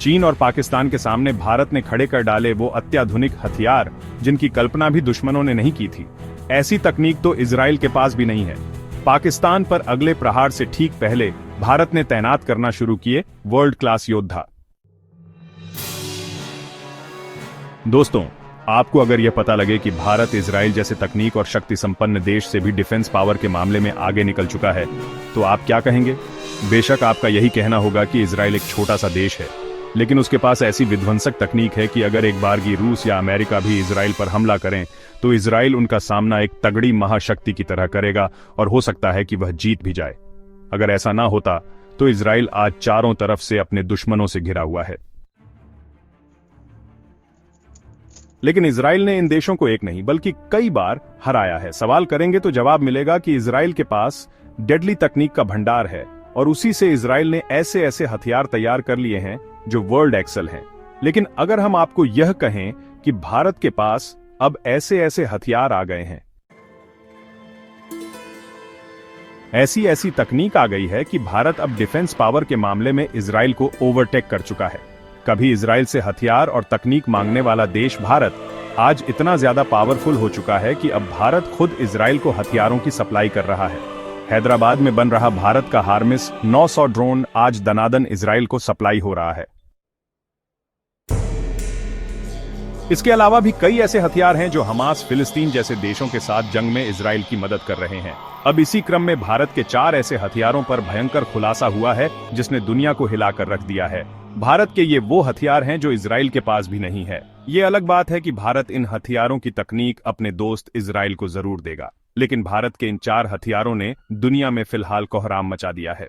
चीन और पाकिस्तान के सामने भारत ने खड़े कर डाले वो अत्याधुनिक हथियार जिनकी कल्पना भी दुश्मनों ने नहीं की थी। ऐसी तकनीक तो इजराइल के पास भी नहीं है। पाकिस्तान पर अगले प्रहार से ठीक पहले भारत ने तैनात करना शुरू किए वर्ल्ड क्लास योद्धा। दोस्तों, आपको अगर यह पता लगे कि भारत इजराइल जैसे तकनीक और शक्ति संपन्न देश से भी डिफेंस पावर के मामले में आगे निकल चुका है, तो आप क्या कहेंगे? बेशक आपका यही कहना होगा कि इजराइल एक छोटा सा देश है, लेकिन उसके पास ऐसी विध्वंसक तकनीक है कि अगर एक बारगी रूस या अमेरिका भी इजराइल पर हमला करें तो इजराइल उनका सामना एक तगड़ी महाशक्ति की तरह करेगा और हो सकता है कि वह जीत भी जाए। अगर ऐसा ना होता तो इजराइल आज चारों तरफ से अपने दुश्मनों से घिरा हुआ है। लेकिन इजराइल ने इन देशों को एक नहीं बल्कि कई बार हराया है। सवाल करेंगे तो जवाब मिलेगा कि इजराइल के पास डेडली तकनीक का भंडार है और उसी से इजराइल ने ऐसे ऐसे हथियार तैयार कर लिए हैं जो वर्ल्ड एक्सल हैं। लेकिन अगर हम आपको यह कहें कि भारत के पास अब ऐसे ऐसे हथियार आ गए हैं, ऐसी ऐसी तकनीक आ गई है कि भारत अब डिफेंस पावर के मामले में इजराइल को ओवरटेक कर चुका है। कभी इजराइल से हथियार और तकनीक मांगने वाला देश भारत आज इतना ज्यादा पावरफुल हो चुका है कि अब भारत खुद इजराइल को हथियारों की सप्लाई कर रहा है। हैदराबाद में बन रहा भारत का हार्मिस 900 ड्रोन आज दनादन इजराइल को सप्लाई हो रहा है। इसके अलावा भी कई ऐसे हथियार हैं जो हमास, फिलिस्तीन जैसे देशों के साथ जंग में इजराइल की मदद कर रहे हैं। अब इसी क्रम में भारत के 4 ऐसे हथियारों पर भयंकर खुलासा हुआ है जिसने दुनिया को हिलाकर रख दिया है। भारत के ये वो हथियार हैं जो इजराइल के पास भी नहीं है। ये अलग बात है कि भारत इन हथियारों की तकनीक अपने दोस्त इजराइल को जरूर देगा, लेकिन भारत के इन 4 हथियारों ने दुनिया में फिलहाल कोहराम मचा दिया है।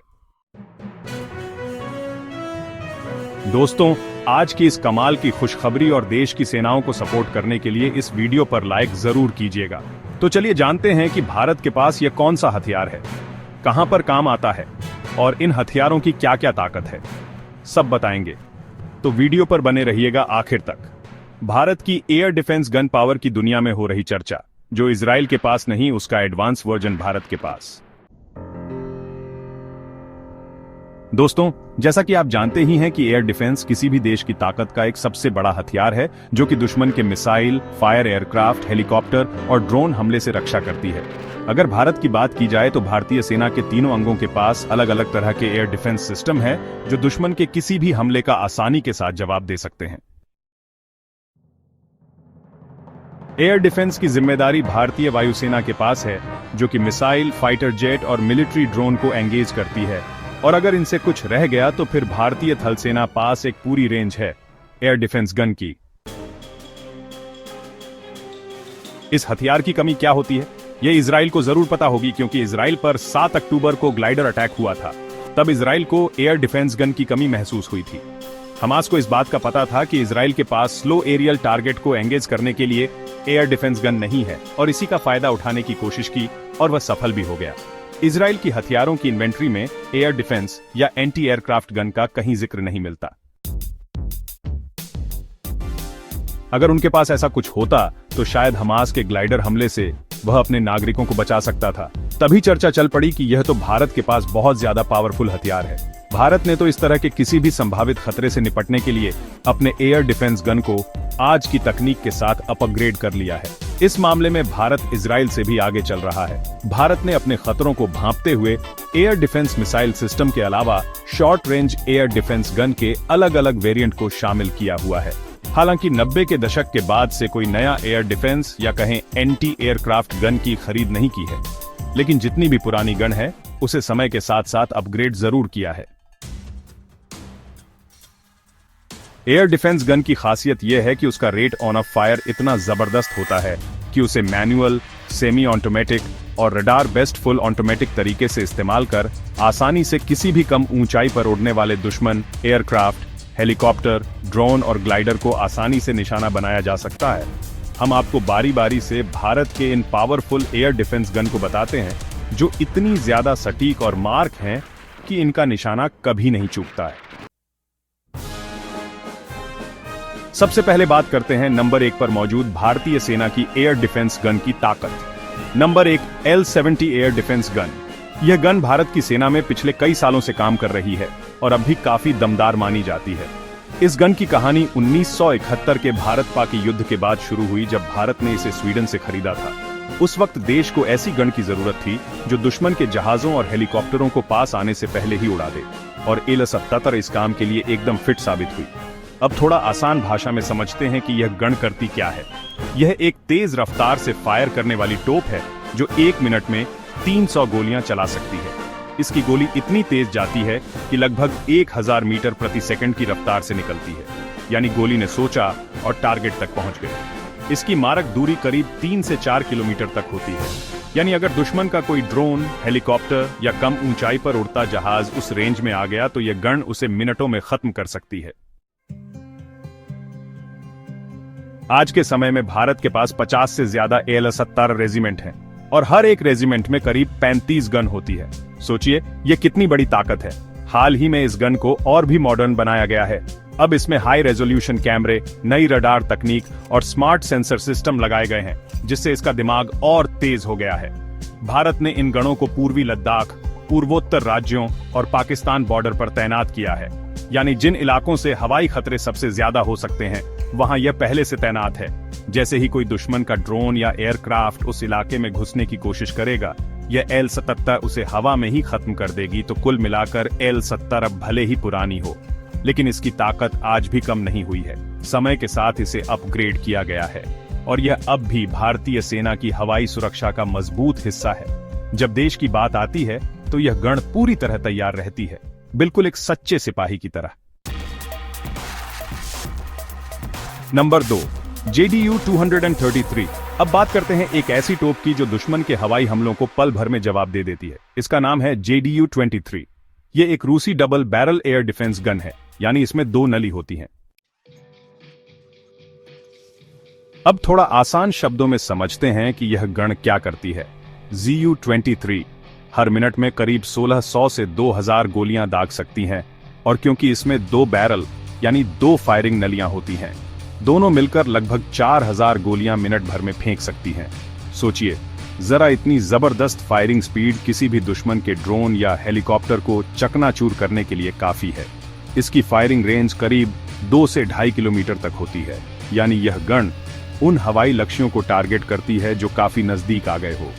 दोस्तों, आज की इस कमाल की खुशखबरी और देश की सेनाओं को सपोर्ट करने के लिए इस वीडियो पर लाइक जरूर कीजिएगा। तो चलिए जानते हैं कि भारत के पास यह कौन सा हथियार है, कहां पर काम आता है और इन हथियारों की क्या क्या ताकत है, सब बताएंगे। तो वीडियो पर बने रहिएगा आखिर तक। भारत की एयर डिफेंस गन पावर की दुनिया में हो रही चर्चा, जो इजराइल के पास नहीं उसका एडवांस वर्जन भारत के पास। दोस्तों, जैसा कि आप जानते ही हैं कि एयर डिफेंस किसी भी देश की ताकत का एक सबसे बड़ा हथियार है जो कि दुश्मन के मिसाइल, फायर एयरक्राफ्ट, हेलीकॉप्टर और ड्रोन हमले से रक्षा करती है। अगर भारत की बात की जाए तो भारतीय सेना के तीनों अंगों के पास अलग अलग तरह के एयर डिफेंस सिस्टम है जो दुश्मन के किसी भी हमले का आसानी के साथ जवाब दे सकते हैं। एयर डिफेंस की जिम्मेदारी भारतीय वायुसेना के पास है, जो कि मिसाइल, फाइटर जेट और मिलिट्री ड्रोन को एंगेज करती है। और अगर इनसे कुछ रह गया तो फिर भारतीय थल सेना पास एक पूरी रेंज है एयर डिफेंस गन की। इस हथियार की कमी क्या होती है, यह इजराइल को जरूर पता होगी, क्योंकि इजराइल पर 7 अक्टूबर को ग्लाइडर अटैक हुआ था। तब इजराइल को एयर डिफेंस गन की कमी महसूस हुई थी। हमास को इस बात का पता था कि इजराइल के पास स्लो एरियल टारगेट को एंगेज करने के लिए एयर डिफेंस गन नहीं है, और इसी का फायदा उठाने की कोशिश की और वह सफल भी हो गया। इजराइल की हथियारों की इन्वेंट्री में एयर डिफेंस या एंटी एयरक्राफ्ट गन का कहीं जिक्र नहीं मिलता। अगर उनके पास ऐसा कुछ होता तो शायद हमास के ग्लाइडर हमले से वह अपने नागरिकों को बचा सकता था। तभी चर्चा चल पड़ी कि यह तो भारत के पास बहुत ज्यादा पावरफुल हथियार है। भारत ने तो इस तरह के किसी भी संभावित खतरे से निपटने के लिए अपने एयर डिफेंस गन को आज की तकनीक के साथ अपग्रेड कर लिया है। इस मामले में भारत इजराइल से भी आगे चल रहा है। भारत ने अपने खतरों को भांपते हुए एयर डिफेंस मिसाइल सिस्टम के अलावा short range air defence gun के अलग अलग वेरिएंट को शामिल किया हुआ है। हालांकि 90 के दशक के बाद से कोई नया एयर डिफेंस या कहें एंटी एयरक्राफ्ट गन की खरीद नहीं की है, लेकिन जितनी भी पुरानी गन है उसे समय के साथ साथ अपग्रेड जरूर किया है। एयर डिफेंस गन की खासियत यह है कि उसका रेट ऑन ऑफ फायर इतना जबरदस्त होता है कि उसे मैनुअल, सेमी ऑटोमेटिक और रडार बेस्ड फुल ऑटोमेटिक तरीके से इस्तेमाल कर आसानी से किसी भी कम ऊंचाई पर उड़ने वाले दुश्मन एयरक्राफ्ट, हेलीकॉप्टर, ड्रोन और ग्लाइडर को आसानी से निशाना बनाया जा सकता है। हम आपको बारी बारी से भारत के इन पावरफुल एयर डिफेंस गन को बताते हैं जो इतनी ज्यादा सटीक और मार्क हैं कि इनका निशाना कभी नहीं चूकता है। सबसे पहले बात करते हैं नंबर 1 पर मौजूद भारतीय सेना की एयर डिफेंस गन की ताकत। Number 1, L-70 air defence gun. यह गन भारत की सेना में पिछले कई सालों से काम कर रही है और अब भी काफी दमदार मानी जाती है। इस गन की कहानी 1971 के भारत पाक युद्ध के बाद शुरू हुई, जब भारत ने इसे स्वीडन से खरीदा था। उस वक्त देश को ऐसी गन की जरूरत थी जो दुश्मन के जहाजों और हेलीकॉप्टरों को पास आने से पहले ही उड़ा दे, और एल-77 इस काम के लिए एकदम फिट साबित हुई। अब थोड़ा आसान भाषा में समझते हैं कि यह गन करती क्या है। यह एक तेज रफ्तार से फायर करने वाली तोप है जो 1 मिनट में 300 गोलियां चला सकती है। इसकी गोली इतनी तेज जाती है कि लगभग 1000 मीटर प्रति सेकंड की रफ्तार से निकलती है, यानी गोली ने सोचा और टारगेट तक पहुंच गई। इसकी मारक दूरी करीब 3 से 4 किलोमीटर तक होती है, यानी अगर दुश्मन का कोई ड्रोन, हेलीकॉप्टर या कम ऊंचाई पर उड़ता जहाज उस रेंज में आ गया तो यह गन उसे मिनटों में खत्म कर सकती है। आज के समय में भारत के पास 50 से ज्यादा एल-77 रेजिमेंट हैं और हर एक रेजिमेंट में करीब 35 गन होती है। सोचिए यह कितनी बड़ी ताकत है। हाल ही में इस गन को और भी मॉडर्न बनाया गया है। अब इसमें हाई रेजोल्यूशन कैमरे, नई रडार तकनीक और स्मार्ट सेंसर सिस्टम लगाए गए हैं, जिससे इसका दिमाग और तेज हो गया है। भारत ने इन गनों को पूर्वी लद्दाख, पूर्वोत्तर राज्यों और पाकिस्तान बॉर्डर पर तैनात किया है, यानी जिन इलाकों से हवाई खतरे सबसे ज्यादा हो सकते हैं वहां यह पहले से तैनात है। जैसे ही कोई दुश्मन का ड्रोन या एयरक्राफ्ट उस इलाके में घुसने की कोशिश करेगा, यह एल-77 उसे हवा में ही खत्म कर देगी। तो कुल मिलाकर एल-70 अब भले ही पुरानी हो, लेकिन इसकी ताकत आज भी कम नहीं हुई है। समय के साथ इसे अपग्रेड किया गया है और यह अब भी भारतीय सेना की हवाई सुरक्षा का मजबूत हिस्सा है। जब देश की बात आती है तो यह गण पूरी तरह तैयार रहती है, बिल्कुल एक सच्चे सिपाही की तरह। Number 2, JDU-233। अब बात करते हैं एक ऐसी तोप की जो दुश्मन के हवाई हमलों को पल भर में जवाब दे देती है। इसका नाम है JDU-23। ये एक रूसी double barrel air defence gun है, यानी इसमें 2 नली होती हैं। अब थोड़ा आसान शब्दों में समझते हैं कि यह गन क्या करती है। ZU-23 हर मिनट में करीब 1600 से 2000 गोलियां दाग सकती हैं, और क्योंकि इसमें 2 बैरल यानी 2 फायरिंग नलियां होती हैं, दोनों मिलकर लगभग 4000 गोलियां मिनट भर में फेंक सकती हैं। सोचिए जरा, इतनी जबरदस्त फायरिंग स्पीड किसी भी दुश्मन के ड्रोन या हेलीकॉप्टर को चकनाचूर करने के लिए काफी है। इसकी फायरिंग रेंज करीब 2 से 2.5 किलोमीटर तक होती है, यानी यह गन उन हवाई लक्ष्यों को टारगेट करती है जो काफी नजदीक आ गए हो।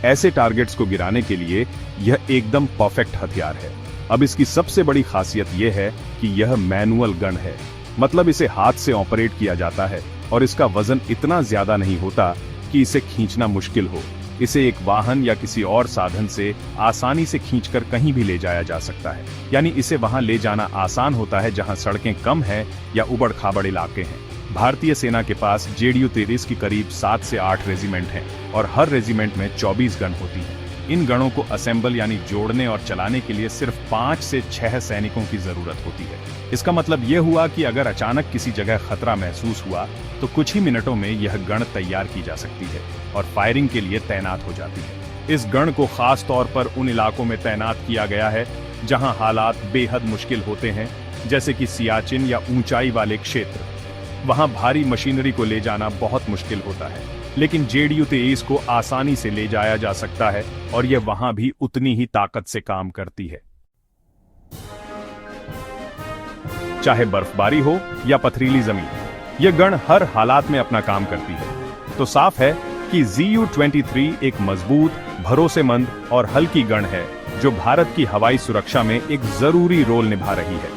ऐसे टारगेट्स को गिराने के लिए यह एकदम परफेक्ट हथियार है। अब इसकी सबसे बड़ी खासियत यह है कि यह मैनुअल गन है, मतलब इसे हाथ से ऑपरेट किया जाता है और इसका वजन इतना ज्यादा नहीं होता कि इसे खींचना मुश्किल हो। इसे एक वाहन या किसी और साधन से आसानी से खींचकर कहीं भी ले जाया जा सकता है, यानी इसे वहां ले जाना आसान होता है जहां सड़कें कम हैं या उबड़-खाबड़ इलाके हैं। भारतीय सेना के पास JDU-23 की करीब 7 से 8 रेजिमेंट हैं और हर रेजिमेंट में 24 गन होती हैं। इन गनों को असेंबल यानी जोड़ने और चलाने के लिए सिर्फ 5 से 6 सैनिकों की जरूरत होती है। इसका मतलब यह हुआ कि अगर अचानक किसी जगह खतरा महसूस हुआ तो कुछ ही मिनटों में यह गन तैयार की जा सकती है और फायरिंग के लिए तैनात हो जाती है। इस गन को खास तौर पर उन इलाकों में तैनात किया गया है जहां हालात बेहद मुश्किल होते हैं, जैसे कि सियाचिन या ऊंचाई वाले क्षेत्र। वहां भारी मशीनरी को ले जाना बहुत मुश्किल होता है, लेकिन JDU-23 को आसानी से ले जाया जा सकता है और यह वहां भी उतनी ही ताकत से काम करती है। चाहे बर्फबारी हो या पथरीली जमीन, यह गन हर हालात में अपना काम करती है। तो साफ है कि ZU-23 एक मजबूत, भरोसेमंद और हल्की गन है जो भारत की हवाई सुरक्षा में एक जरूरी रोल निभा रही है।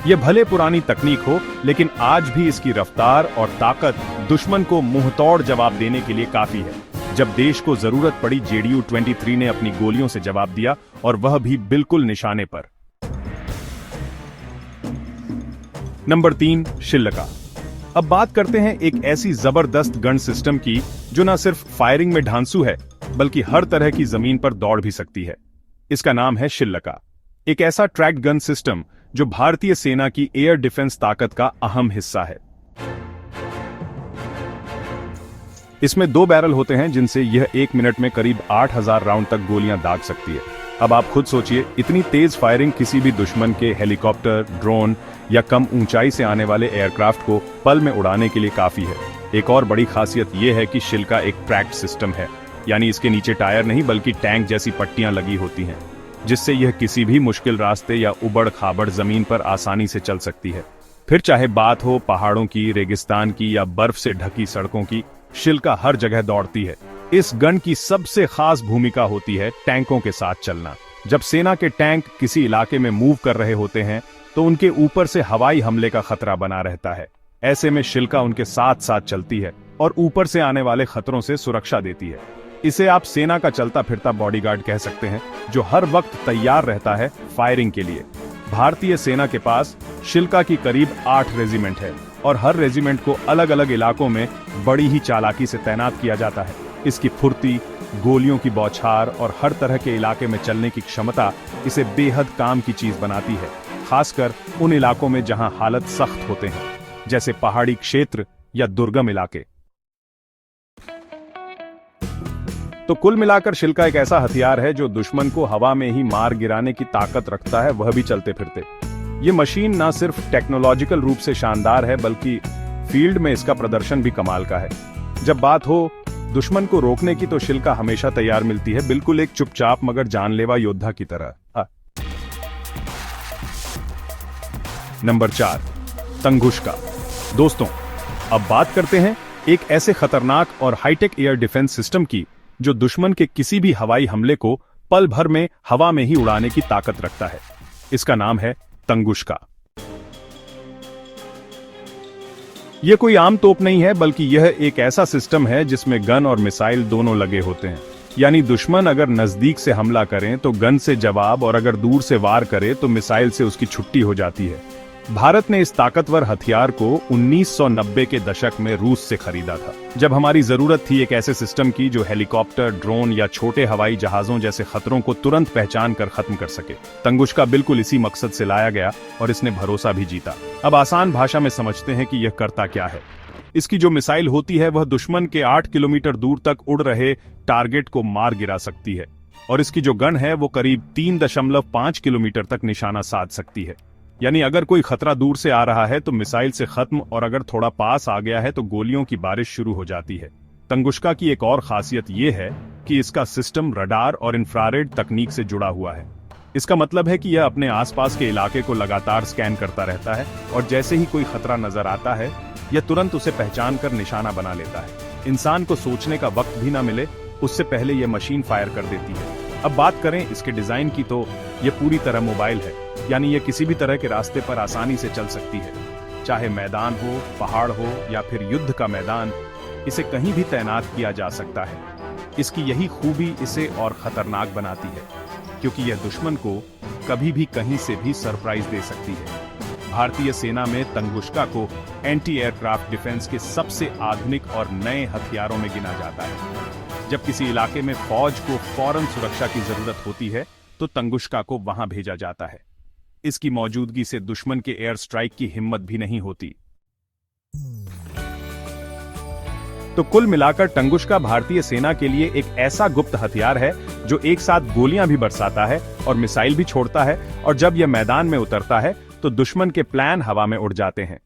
यह भले पुरानी तकनीक हो, लेकिन आज भी इसकी रफ्तार और ताकत दुश्मन को मुंहतोड़ जवाब देने के लिए काफी है। जब देश को जरूरत पड़ी, JDU-23 ने अपनी गोलियों से जवाब दिया, और वह भी बिल्कुल निशाने पर। नंबर 3, शिल्लका। अब बात करते हैं एक ऐसी जबरदस्त गन सिस्टम की जो न सिर्फ फायरिंग में ढांसू है, बल्कि हर तरह की जमीन पर दौड़ भी सकती है। इसका नाम है शिल्लका, एक ऐसा ट्रैक्ड गन सिस्टम जो भारतीय सेना की एयर डिफेंस ताकत का अहम हिस्सा है। इसमें 2 बैरल होते हैं जिनसे यह 1 मिनट में करीब 8000 राउंड तक गोलियां दाग सकती है। अब आप खुद सोचिए, इतनी तेज फायरिंग किसी भी दुश्मन के हेलीकॉप्टर, ड्रोन या कम ऊंचाई से आने वाले एयरक्राफ्ट को पल में उड़ाने के लिए काफी है। एक और बड़ी खासियत यह है कि शिल्का एक ट्रैक्ड सिस्टम है, यानी इसके नीचे टायर नहीं बल्कि टैंक जैसी पट्टियां लगी होती हैं, जिससे यह किसी भी मुश्किल रास्ते या उबड़ खाबड़ जमीन पर आसानी से चल सकती है। फिर चाहे बात हो पहाड़ों की, रेगिस्तान की या बर्फ से ढकी सड़कों की, शिल्का हर जगह दौड़ती है। इस गन की सबसे खास भूमिका होती है टैंकों के साथ चलना। जब सेना के टैंक किसी इलाके में मूव कर रहे होते हैं तो उनके ऊपर से हवाई हमले का खतरा बना रहता है। ऐसे में शिल्का उनके साथ साथ चलती है और ऊपर से आने वाले खतरों से सुरक्षा देती है। इसे आप सेना का चलता फिरता बॉडीगार्ड कह सकते हैं, जो हर वक्त तैयार रहता है फायरिंग के लिए। भारतीय सेना के पास शिल्का की करीब 8 रेजिमेंट है और हर रेजिमेंट को अलग अलग इलाकों में बड़ी ही चालाकी से तैनात किया जाता है। इसकी फुर्ती, गोलियों की बौछार और हर तरह के इलाके में चलने की क्षमता इसे बेहद काम की चीज बनाती है, खासकर उन इलाकों में जहां हालत सख्त होते हैं, जैसे पहाड़ी क्षेत्र या दुर्गम इलाके। तो कुल मिलाकर शिल्का एक ऐसा हथियार है जो दुश्मन को हवा में ही मार गिराने की ताकत रखता है, वह भी चलते फिरते। ये मशीन ना सिर्फ टेक्नोलॉजिकल रूप से शानदार है, बल्कि फील्ड में इसका प्रदर्शन भी कमाल का है। जब बात हो दुश्मन को रोकने की तो शिल्का हमेशा तैयार मिलती है, बिल्कुल एक चुपचाप मगर जानलेवा योद्धा की तरह। नंबर 4, तंगुष्का। दोस्तों, अब बात करते हैं एक ऐसे खतरनाक और हाईटेक एयर डिफेंस सिस्टम की जो दुश्मन के किसी भी हवाई हमले को पल भर में हवा में ही उड़ाने की ताकत रखता है। इसका नाम है तंगुष्का। यह कोई आम तोप नहीं है, बल्कि यह एक ऐसा सिस्टम है जिसमें गन और मिसाइल दोनों लगे होते हैं। यानी दुश्मन अगर नजदीक से हमला करें तो गन से जवाब, और अगर दूर से वार करे तो मिसाइल से उसकी छुट्टी हो जाती है। भारत ने इस ताकतवर हथियार को 1990 के दशक में रूस से खरीदा था, जब हमारी जरूरत थी एक ऐसे सिस्टम की जो हेलीकॉप्टर, ड्रोन या छोटे हवाई जहाजों जैसे खतरों को तुरंत पहचान कर खत्म कर सके। तंगुष्का बिल्कुल इसी मकसद से लाया गया और इसने भरोसा भी जीता। अब आसान भाषा में समझते हैं कि यह करता क्या है। इसकी जो मिसाइल होती है वह दुश्मन के 8 किलोमीटर दूर तक उड़ रहे टारगेट को मार गिरा सकती है, और इसकी जो गन है वो करीब 3.5 किलोमीटर तक निशाना साध सकती है। यानी अगर कोई खतरा दूर से आ रहा है तो मिसाइल से खत्म, और अगर थोड़ा पास आ गया है तो गोलियों की बारिश शुरू हो जाती है। तंगुष्का की एक और खासियत यह है कि इसका सिस्टम रडार और इंफ्रारेड तकनीक से जुड़ा हुआ है। इसका मतलब है कि यह अपने आसपास के इलाके को लगातार स्कैन करता रहता है, और जैसे ही कोई खतरा नजर आता है यह तुरंत उसे पहचान कर निशाना बना लेता है। इंसान को सोचने का वक्त भी ना मिले, उससे पहले यह मशीन फायर कर देती है। अब बात करें इसके डिजाइन की तो यह पूरी तरह मोबाइल है, यानी यह किसी भी तरह के रास्ते पर आसानी से चल सकती है। चाहे मैदान हो, पहाड़ हो या फिर युद्ध का मैदान, इसे कहीं भी तैनात किया जा सकता है। इसकी यही खूबी इसे और खतरनाक बनाती है, क्योंकि यह दुश्मन को कभी भी कहीं से भी सरप्राइज दे सकती है। भारतीय सेना में तंगुष्का को एंटी एयरक्राफ्ट डिफेंस के सबसे आधुनिक और नए हथियारों में गिना जाता है। जब किसी इलाके में फौज को फौरन सुरक्षा की जरूरत होती है तो तंगुष्का को वहां भेजा जाता है। इसकी मौजूदगी से दुश्मन के एयर स्ट्राइक की हिम्मत भी नहीं होती। तो कुल मिलाकर तंगुष्का भारतीय सेना के लिए एक ऐसा गुप्त हथियार है जो एक साथ गोलियां भी बरसाता है और मिसाइल भी छोड़ता है, और जब यह मैदान में उतरता है तो दुश्मन के प्लान हवा में उड़ जाते हैं।